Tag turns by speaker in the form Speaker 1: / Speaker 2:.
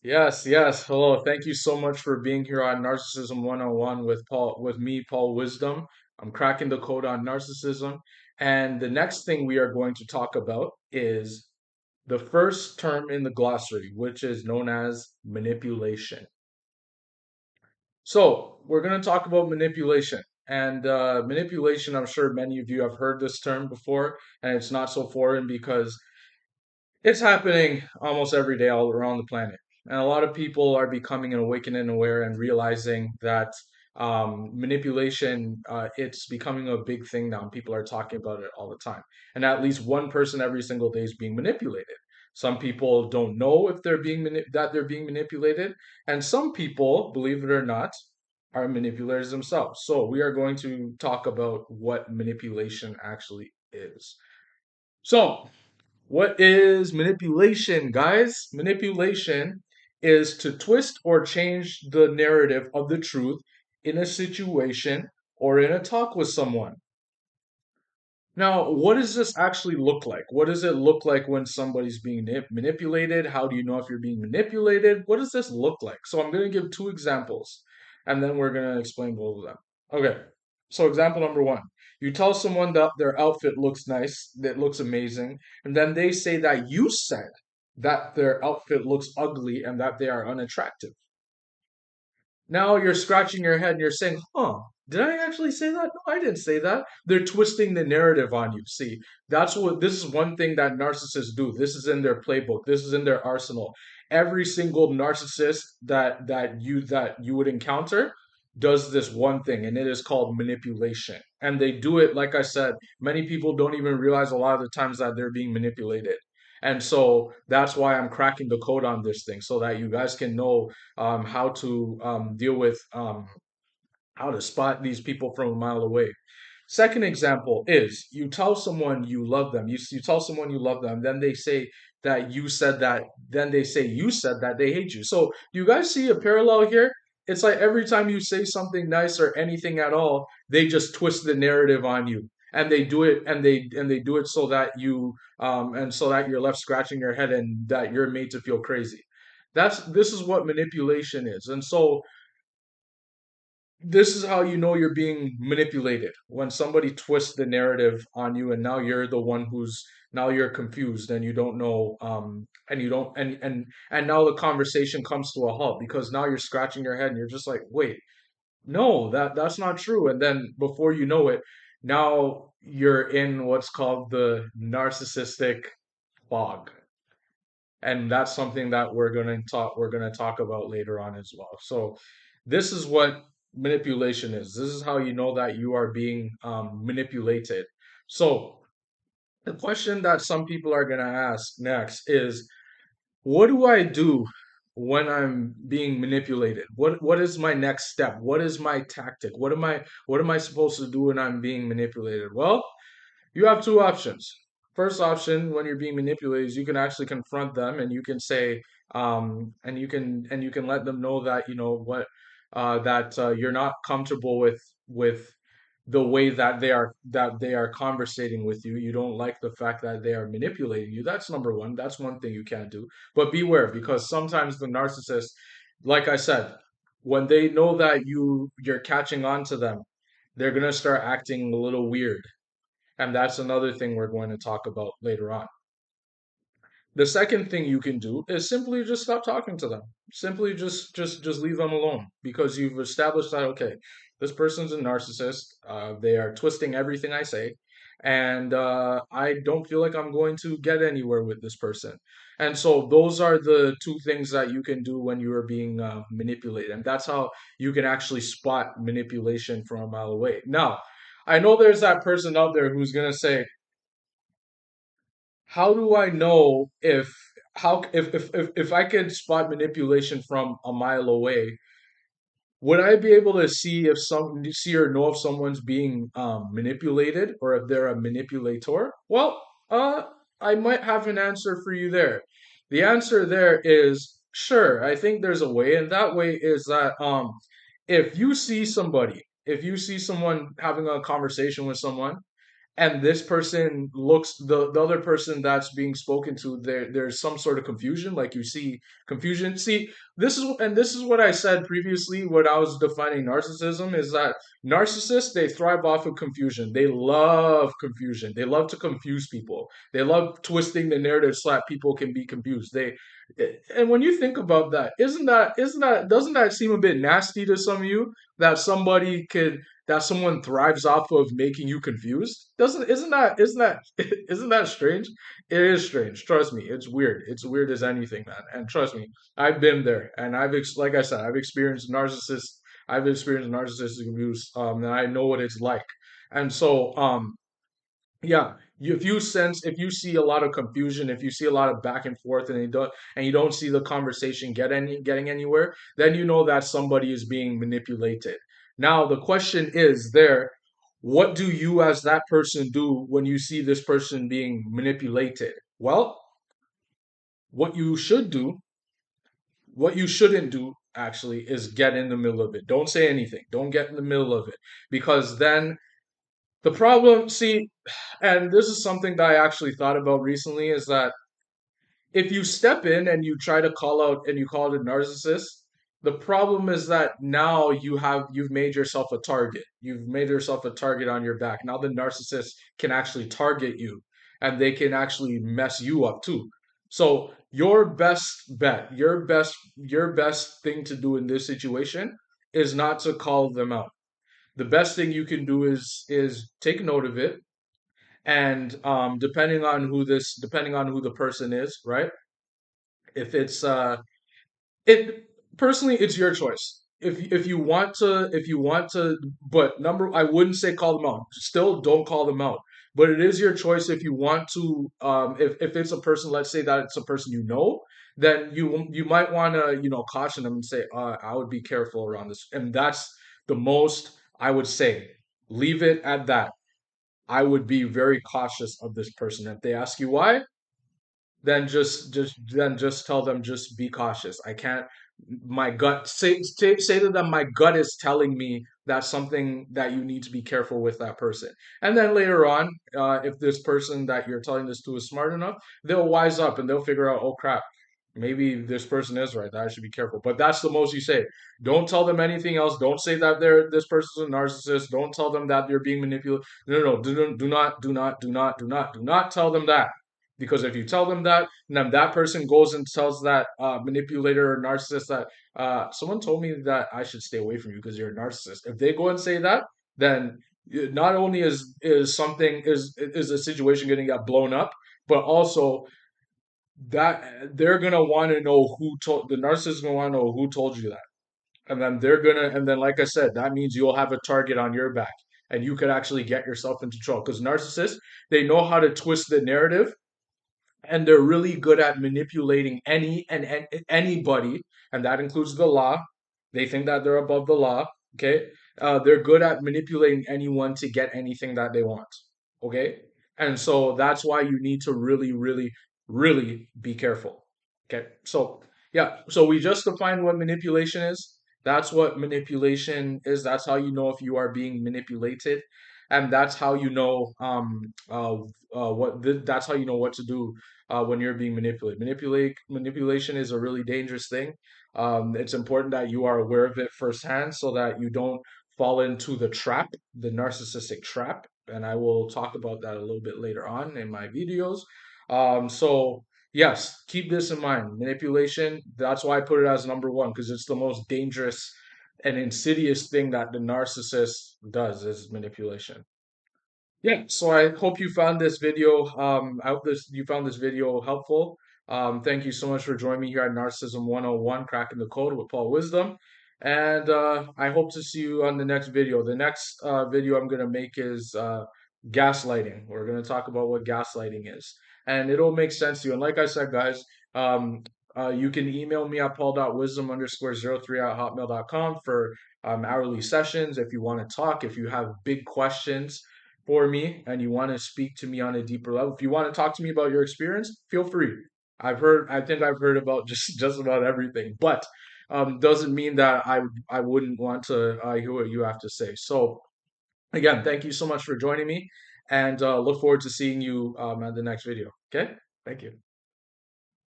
Speaker 1: Yes, yes. Hello. Thank you so much for being here on Narcissism 101 with me, Paul Wisdom. I'm cracking the code on narcissism. And the next thing we are going to talk about is the first term in the glossary, which is known as manipulation. So, we're going to talk about manipulation. And manipulation, I'm sure many of you have heard this term before, and it's not so foreign because it's happening almost every day all around the planet. And a lot of people are becoming an awakening aware and realizing that manipulation, it's becoming a big thing now. And people are talking about it all the time. And at least one person every single day is being manipulated. Some people don't know if that they're being manipulated. And some people, believe it or not, are manipulators themselves. So we are going to talk about what manipulation actually is. So what is manipulation, guys? Manipulation is to twist or change the narrative of the truth in a situation or in a talk with someone. Now, what does this actually look like? What does it look like when somebody's being manipulated? How do you know if you're being manipulated? What does this look like? So, I'm going to give two examples and then we're going to explain both of them. Okay, so example number one, you tell someone that their outfit looks nice, that looks amazing, and then they say that you said that their outfit looks ugly and that they are unattractive. Now you're scratching your head and you're saying, huh, did I actually say that? No, I didn't say that. They're twisting the narrative on you. See, this is one thing that narcissists do. This is in their playbook. This is in their arsenal. Every single narcissist that you would encounter does this one thing, and it is called manipulation. And they do it, like I said, many people don't even realize a lot of the times that they're being manipulated. And so that's why I'm cracking the code on this thing so that you guys can know how to deal with how to spot these people from a mile away. Second example is you tell someone you love them. You tell someone you love them, then they say that you said that, then they say you said that they hate you. So you guys see a parallel here? It's like every time you say something nice or anything at all, they just twist the narrative on you. And they do it and they do it so that you and so that you're left scratching your head and that you're made to feel crazy. This is what manipulation is. And so this is how you know you're being manipulated when somebody twists the narrative on you and now you're the one who's now you're confused and you don't know and you don't and now the conversation comes to a halt because now you're scratching your head and you're just like, wait, no, that's not true. And then before you know it, now you're in what's called the narcissistic fog, and that's something that we're going to talk about later on as well. So this is what manipulation is. This is how you know that you are being manipulated. So the question that some people are going to ask next is, what do I do when I'm being manipulated? What is my next step? What is my tactic? What am I supposed to do when I'm being manipulated? Well, you have two options. First option, when you're being manipulated, is you can actually confront them and you can say, and you can let them know that you're not comfortable with the way that they are conversating with you. You don't like the fact that they are manipulating you. That's number one. That's one thing you can't do. But beware, because sometimes the narcissist, like I said, when they know that you're catching on to them, they're gonna start acting a little weird, and that's another thing we're going to talk about later on. The second thing you can do is simply just stop talking to them. Simply just leave them alone because you've established that, okay, this person's a narcissist. They are twisting everything I say, and I don't feel like I'm going to get anywhere with this person. And so those are the two things that you can do when you are being manipulated, and that's how you can actually spot manipulation from a mile away. Now, I know there's that person out there who's gonna say, how do I know if I can spot manipulation from a mile away? Would I be able to see or know if someone's being manipulated or if they're a manipulator? Well, I might have an answer for you there. The answer there is sure. I think there's a way, and that way is that if you see someone having a conversation with someone and this person looks, the other person that's being spoken to, there's some sort of confusion, like you see confusion. See, this is what I said previously when I was defining narcissism, is that narcissists, they thrive off of confusion. They love confusion. They love to confuse people. They love twisting the narrative so that people can be confused. And when you think about that, doesn't that seem a bit nasty to some of you, that someone thrives off of making you confused? Doesn't isn't that isn't that strange? It is strange. Trust me, it's weird. It's weird as anything, man. And trust me, I've been there, and like I said, I've experienced narcissistic abuse, and I know what it's like. And so, yeah, if you see a lot of confusion, if you see a lot of back and forth, and you don't see the conversation getting anywhere, then you know that somebody is being manipulated. Now the question is there, what do you as that person do when you see this person being manipulated? Well, what you should do, what you shouldn't do actually, is get in the middle of it. Don't say anything. Don't get in the middle of it, because then the problem, see, and this is something that I actually thought about recently, is that if you step in and you try to call out and you call it a narcissist, the problem is that now you've made yourself a target. You've made yourself a target on your back. Now the narcissist can actually target you, and they can actually mess you up too. So your best bet, your best thing to do in this situation is not to call them out. The best thing you can do is take note of it, and depending on who the person is, right? If it's it personally, it's your choice. If you want to, but number, I wouldn't say call them out. Still, don't call them out. But it is your choice if you want to. If it's a person, let's say that it's a person you know, then you might want to, caution them and say, I would be careful around this, and that's the most I would say. Leave it at that. I would be very cautious of this person. If they ask you why, then just tell them, just be cautious. I can't, my gut, say to them, my gut is telling me that's something that you need to be careful with that person. And then later on, if this person that you're telling this to is smart enough, they'll wise up and they'll figure out, oh crap, maybe this person is right, that I should be careful. But that's the most you say. Don't tell them anything else. Don't say that this person's a narcissist. Don't tell them that they're being manipulated. No, do not tell them that. Because if you tell them that, and then that person goes and tells that manipulator or narcissist that, someone told me that I should stay away from you because you're a narcissist. If they go and say that, then not only is the situation going to get blown up, but also that they're gonna want to know who told, the narcissist gonna want to know who told you that, and then like I said, that means you'll have a target on your back, and you could actually get yourself into trouble, because narcissists, they know how to twist the narrative, and they're really good at manipulating anybody, and that includes the law. They think that they're above the law. Okay, they're good at manipulating anyone to get anything that they want. Okay, and so that's why you need to really, really, really be careful. Okay, so yeah, so we just defined what manipulation is. That's what manipulation is. That's how you know if you are being manipulated, and that's how you know that's how you know what to do when you're being manipulated. Manipulation is a really dangerous thing. It's important that you are aware of it firsthand so that you don't fall into the trap, the narcissistic trap. And I will talk about that a little bit later on in my videos. So yes, keep this in mind. Manipulation, that's why I put it as number one, because it's the most dangerous and insidious thing that the narcissist does, is manipulation. Yeah, so I hope you found this video. I hope you found this video helpful. Thank you so much for joining me here at Narcissism 101, Cracking the Code with Paul Wisdom. And I hope to see you on the next video. The next video I'm going to make is gaslighting. We're going to talk about what gaslighting is. And it'll make sense to you. And like I said, guys, um, you can email me at paul.wisdom_03@hotmail.com for hourly sessions. If you want to talk, if you have big questions for me and you want to speak to me on a deeper level, if you want to talk to me about your experience, feel free. I think I've heard about just about everything, but doesn't mean that I wouldn't want to hear what you have to say. So again, thank you so much for joining me, and look forward to seeing you at the next video. Okay, thank you.